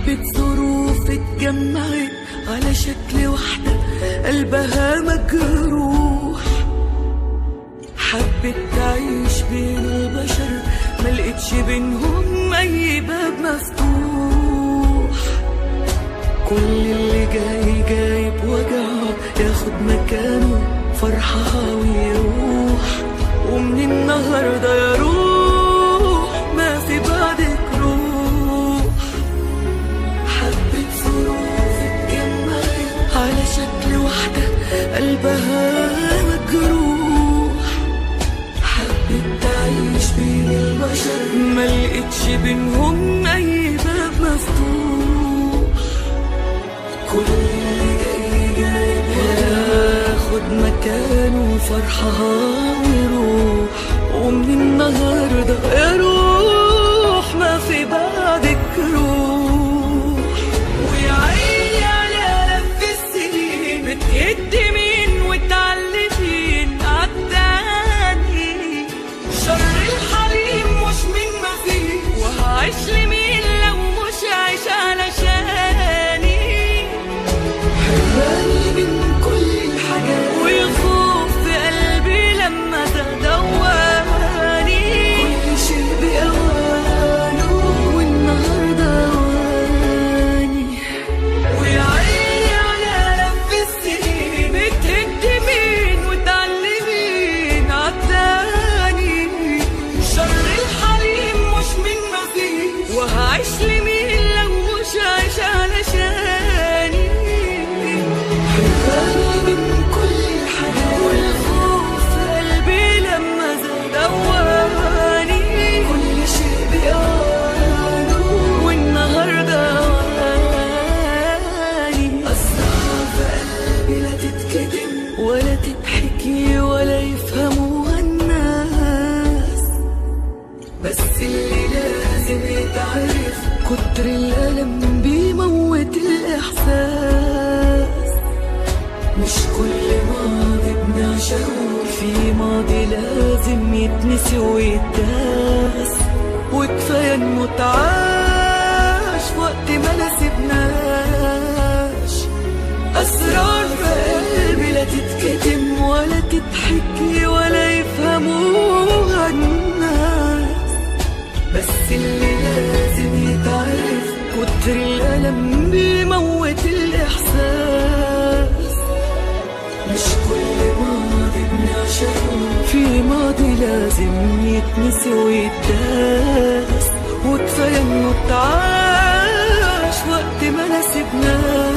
حبة ظروف اتجمعت على شكل واحدة قلبها مجروح، حبت تعيش بين البشر ملقتش بينهم أي باب مفتوح. كل اللي جاي جاي بوجعه ياخد مكانه فرحها ويروح، ومن النهارده يا روح ما في بعدك روح. حبة ظروف اتجمعت على شكل واحدة قلبها مجروح، حبت تعيش بين البشر ملقتش بينهم أي باب مفتوح. كل اللي جاي جاي ياخد مكانه فرحها ويروح، ومن النهارده يا روح ما في بعدك روح. ويا عيني على لف السنين بتهد مين وتعلمين عالتاني، شر الحليم مش من ما فيه، وهعيش لمين لو مش عايش علشاني. حرماني من كل الحاجات والخوف في قلبي لما تدواني، كل شيء بأوانه والنهارده أواني. ويا عيني على لف السنين بتهد مين وتعلمين عالتاني، شر الحليم مش من ما فيه، وهعيش لمين لو مش عايش علشاني. حرماني من كل الحاجات والخوف في قلبي لما زاد أواني، كل شيء بأوانه والنهارده أواني. أسرار في قلبي لا تتكتم ولا تتحكي ولا يفهموها الناس، بس اللي لازم يتعرف كتر الألم بيموت الإحساس. مش كل ماضي بنعشقه في ماضي لازم يتنسي ويتداس، وكفاية نموت عاش وقت ما نسيبناش. أسرار في قلبي لا تتكتم ولا تتحكي ولا يفهموها الناس، بس اللي لازم يتعرف كتر الألم بيموت الإحساس. مش كل ماضي بنعشقه في ماضي لازم يتنسي ويتداس، وكفاية انه اتعاش وقت ما نسيبناه.